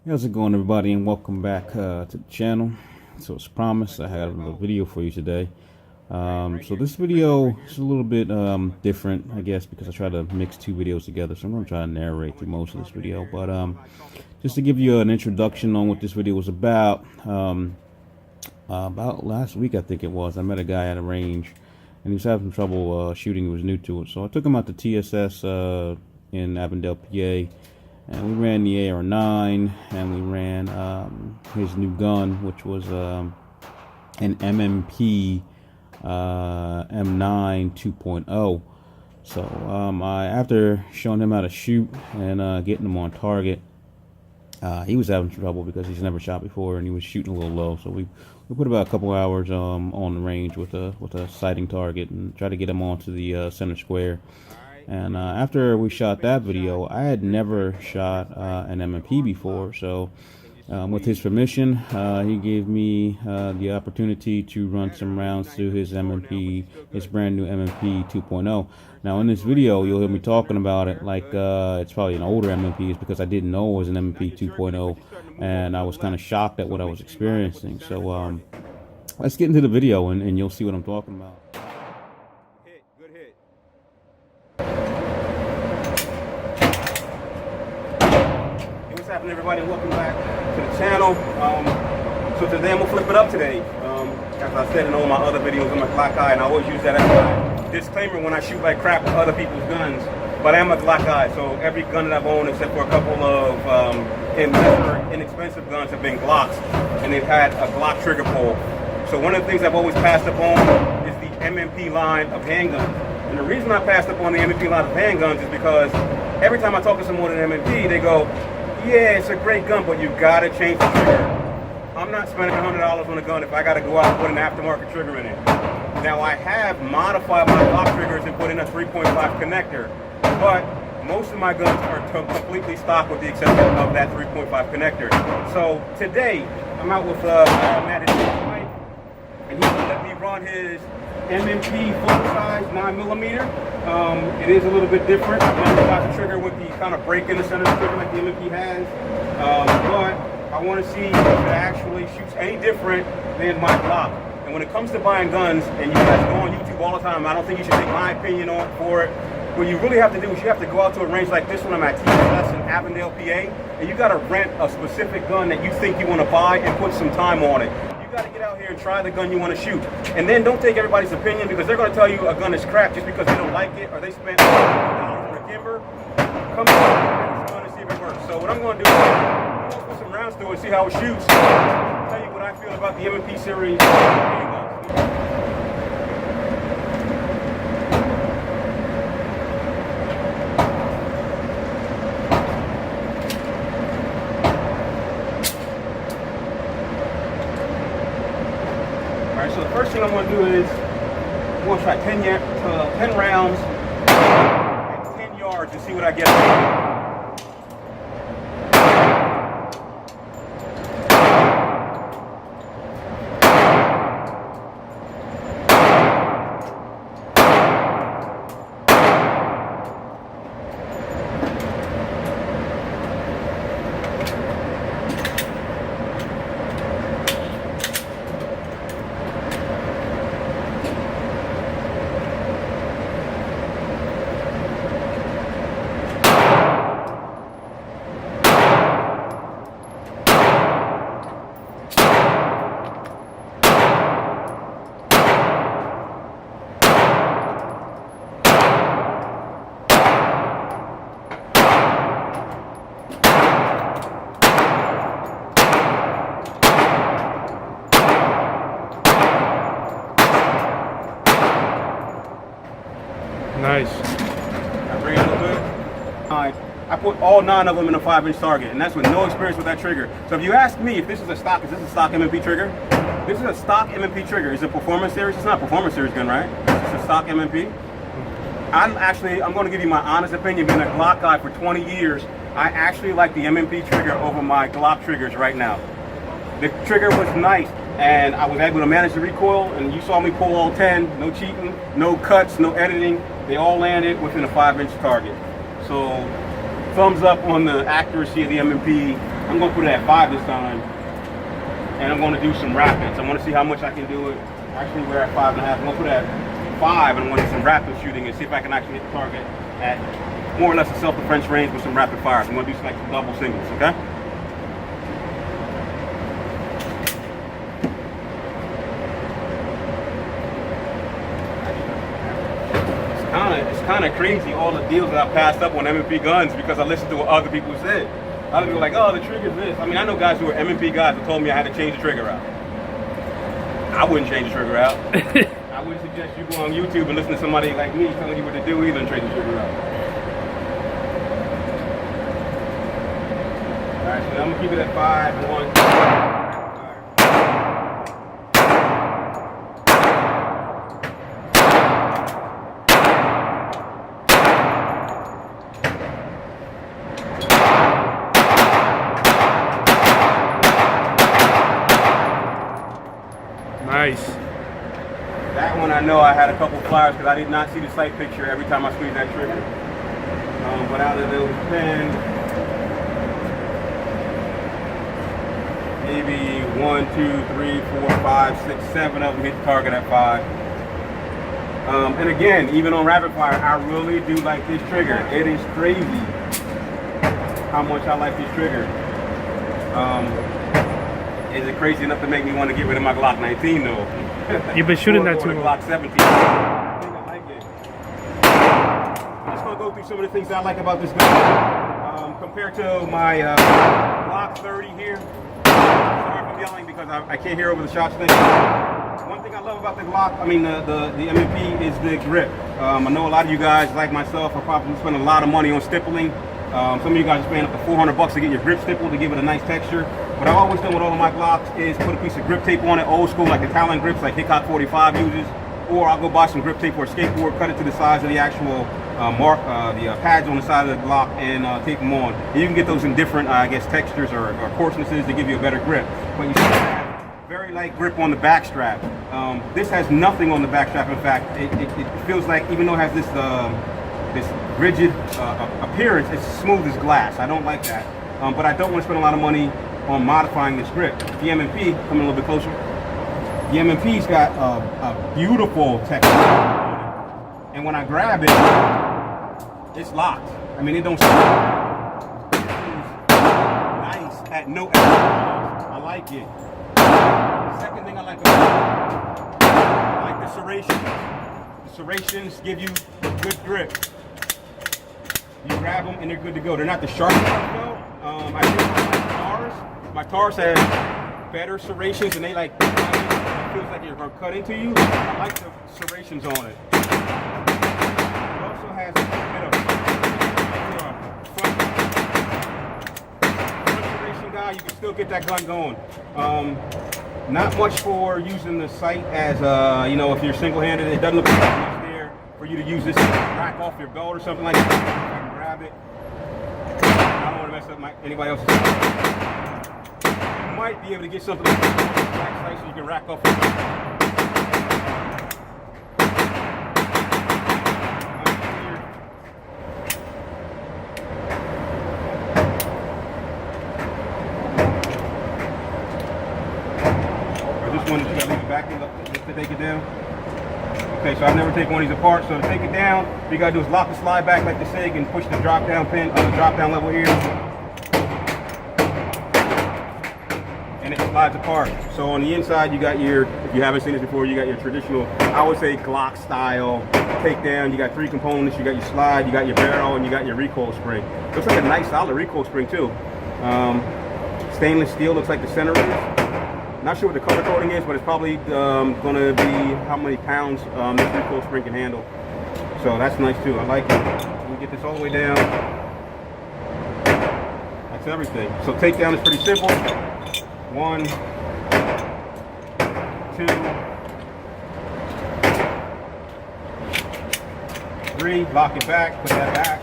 How's it going, everybody, and welcome back to the channel. So as promised, I have a video for you today. So this video is a little bit different, I guess, because I try to mix two videos together. So I'm going to try to narrate through most of this video. But just to give you an introduction on what this video was about last week, I think it was, I met a guy at a range, and he was having trouble shooting. He was new to it. So I took him out to TSS in Avondale, PA. And we ran the AR-9, and we ran his new gun, which was an M&P M9 2.0. So after showing him how to shoot and getting him on target, he was having trouble because he's never shot before, and he was shooting a little low. So we put about a couple hours on the range with a sighting target and try to get him onto the center square. And after we shot that video, I had never shot an M&P before, so with his permission, he gave me the opportunity to run some rounds through his M&P, his brand new M&P 2.0. Now in this video, you'll hear me talking about it like it's probably an older M&P, because I didn't know it was an M&P 2.0, and I was kind of shocked at what I was experiencing. So let's get into the video, and you'll see what I'm talking about. What's happening, everybody, and welcome back to the channel. So today I'm gonna flip it up today. As I said in all my other videos, I'm a Glock guy, and I always use that as my disclaimer when I shoot like crap with other people's guns. But I am a Glock guy, so every gun that I've owned, except for a couple of inexpensive guns, have been Glocks, and they've had a Glock trigger pull. So one of the things I've always passed up on is the M&P line of handguns. And the reason I passed up on the M&P line of handguns is because every time I talk to someone at M&P, they go, yeah, it's a great gun, but you gotta change the trigger. I'm not spending $100 on a gun if I gotta go out and put an aftermarket trigger in it. Now, I have modified my Glock triggers and put in a 3.5 connector, but most of my guns are completely stock with the exception of that 3.5 connector. So today, I'm out with Matt and he's gonna let me run his M&P full-size 9mm. It is a little bit different. I've never got the trigger with the kind of break in the center of the trigger like the M&P has. But I want to see if it actually shoots any different than my Glock. And when it comes to buying guns, and you guys go on YouTube all the time, I don't think you should take my opinion on for it. What you really have to do is you have to go out to a range like this one. I'm at TSS in Avondale, PA, and you got to rent a specific gun that you think you want to buy and put some time on it. You got to get out here and try the gun you want to shoot. And then don't take everybody's opinion, because they're going to tell you a gun is crap just because they don't like it or they spent $100 on a Kimber. Come on, this gun and see if it works. So what I'm going to do is I'm going to put some rounds through it, see how it shoots, tell you what I feel about the M&P series. Alright, so the first thing I'm going to do is I'm going to try 10 rounds at 10 yards to see what I get. Nice. I bring it a little bit. I put all 9 of them in a 5-inch target, and that's with no experience with that trigger. So if you ask me if this is a stock, is this a stock M&P trigger? This is a stock M&P trigger. Is it performance series? It's not a performance series gun, right? It's a stock M&P. I'm going to give you my honest opinion. Being a Glock guy for 20 years, I actually like the M&P trigger over my Glock triggers right now. The trigger was nice, and I was able to manage the recoil, and you saw me pull all 10, no cheating, no cuts, no editing. They all landed within a 5-inch target. So thumbs up on the accuracy of the M&P. I'm going to put it at 5 this time. And I'm going to do some rapids. I want to see how much I can do it. Actually, we're at 5.5. I'm going to put it at 5, and I'm going to do some rapid shooting and see if I can actually hit the target at more or less a self-defense range with some rapid fires. I'm going to do some like double singles, okay? It's kind of crazy all the deals that I passed up on M&P guns because I listened to what other people said. Other people were like, oh, the trigger's this. I mean, I know guys who are M&P guys who told me I had to change the trigger out. I wouldn't change the trigger out. I wouldn't suggest you go on YouTube and listen to somebody like me telling you what to do either and change the trigger out. Alright, so I'm gonna keep it at 5, 1. Nice. That one I know I had a couple flyers because I did not see the sight picture every time I squeezed that trigger. But out of those 10, maybe 1, 2, 3, 4, 5, 6, 7 of them hit the target at 5. And again, even on rapid fire, I really do like this trigger. It is crazy how much I like this trigger. Is it crazy enough to make me want to get rid of my Glock 19 though? You've been shooting that too long. Glock 17. I think I like it. I'm just gonna go through some of the things I like about this gun. Compared to my Glock 30 here. Sorry if I'm yelling because I can't hear over the shots thing. One thing I love about the Glock, the M&P is the grip. I know a lot of you guys, like myself, are probably spending a lot of money on stippling. Some of you guys are paying up to $400 to get your grip stippled to give it a nice texture. What I've always done with all of my Glocks is put a piece of grip tape on it, old school like Italian grips like Hickok 45 uses, or I'll go buy some grip tape for a skateboard, cut it to the size of the actual pads on the side of the Glock and tape them on. And you can get those in different, I guess, textures or coarsenesses to give you a better grip. But you still have very light grip on the back strap. This has nothing on the back strap. In fact, it feels like, even though it has this rigid appearance, it's smooth as glass. I don't like that. But I don't want to spend a lot of money on modifying this grip. The M&P, coming a little bit closer. The M&P's got a beautiful texture. And when I grab it, it's locked. I mean, it don't stop. Nice at no effort. I like it. Second thing I like about it, I like the serrations. The serrations give you good grip. You grab them and they're good to go. They're not the sharpest though. I think my Tars have better serrations and they like, it feels like you're going to cut into you. I like the serrations on it. It also has a bit of front serration guy. You can still get that gun going. Not much for using the sight as, if you're single-handed. It doesn't look like much there for you to use this to rack off your belt or something like that. I can grab it. I don't want to mess up anybody else's sight. You might be able to get something like this so you can rack off your belt. This one, you gotta leave it back to take it down. Okay, so I've never taken one of these apart. So to take it down, what you gotta do is lock the slide back like the SIG and push the drop down pin on the drop down level here. And it slides apart. So on the inside, you got your, if you haven't seen this before, you got your traditional, I would say Glock style takedown. You got 3 components. You got your slide, you got your barrel, and you got your recoil spring. Looks like a nice solid recoil spring too. Stainless steel looks like the center is. Not sure what the color coding is, but it's probably going to be how many pounds this recoil spring can handle. So that's nice too. I like it. We get this all the way down. That's everything. So takedown is pretty simple. 1, 2, three. Lock it back. Put that back.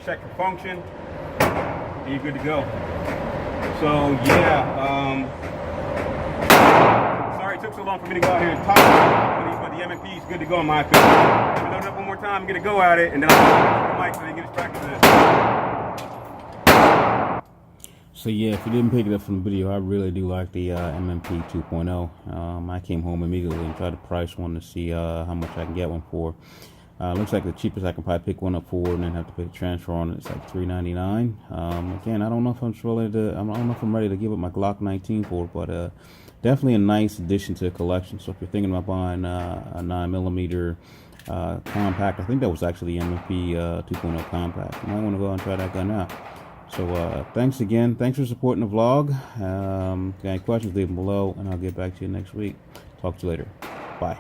Check the function. And you're good to go. So yeah. Sorry it took so long for me to go out here and talk about it, but the M&P is good to go in my opinion. Let me load it up one more time and get a go at it, and then I'll put the mic so they can get his practice in. So yeah, if you didn't pick it up from the video, I really do like the M&P 2.0. I came home immediately and tried to price one to see how much I can get one for. Looks like the cheapest I can probably pick one up for, and then have to pay the transfer on it. It's like $3.99. Again, I don't know if I don't know if I'm ready to give up my Glock 19 for it, but definitely a nice addition to the collection. So if you're thinking about buying a 9mm compact, I think that was actually the M&P 2.0 compact. You might want to go and try that gun out. So thanks again. Thanks for supporting the vlog. Got any questions, leave them below, and I'll get back to you next week. Talk to you later. Bye.